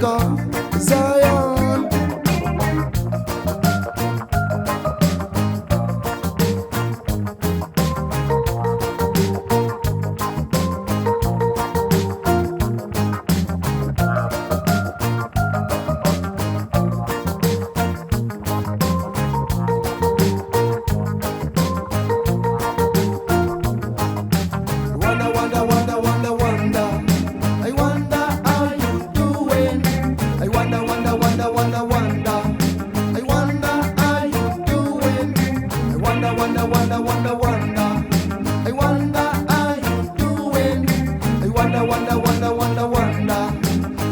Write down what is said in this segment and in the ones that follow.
Africa, Zion. Wonder, wonder, wonder, wonder, wonder. I wonder how you doing. I wonder, wonder, wonder, wonder, wonder. I wonder how you doing. I wonder, wonder, wonder, wonder, wonder. I wonder how you doing. I wonder, wonder, wonder, wonder, wonder.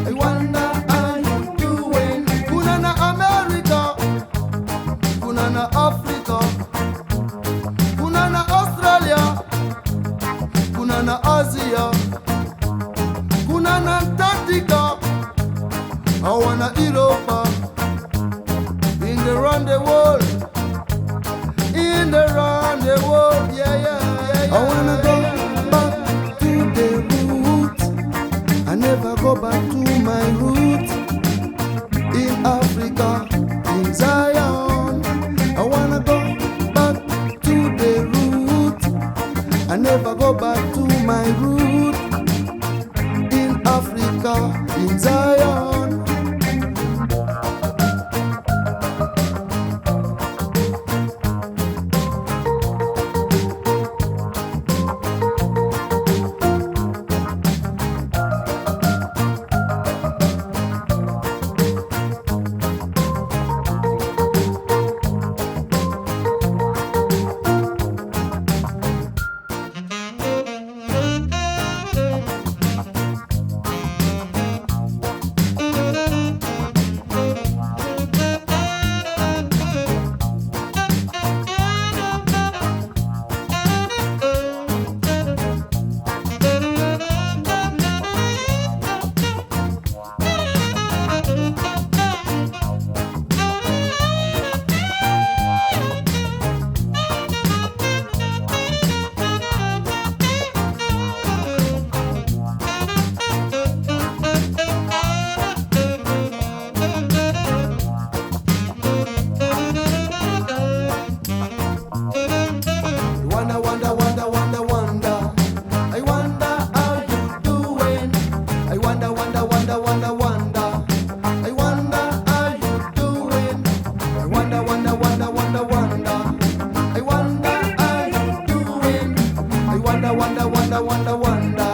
I wonder how you doing. Kuna na America, kuna na Africa, kuna na Australia, kuna na Asia, kuna na Antarctica, I wanna Europa, in the round the world, in the round the world, yeah, yeah, yeah, yeah. I wanna go back to the roots, I never go back to my roots, in Africa, in Zion. I wanna go back to the roots, I never go back to my roots, in Africa, in Zion. Wonder, wonder, wonder, wonder, wonder. I wonder how you doing. I wonder, wonder, wonder, wonder, wonder. I wonder how you doing. I wonder, wonder, wonder, wonder, wonder. I wonder how you doing. I wonder, wonder, wonder, wonder, wonder.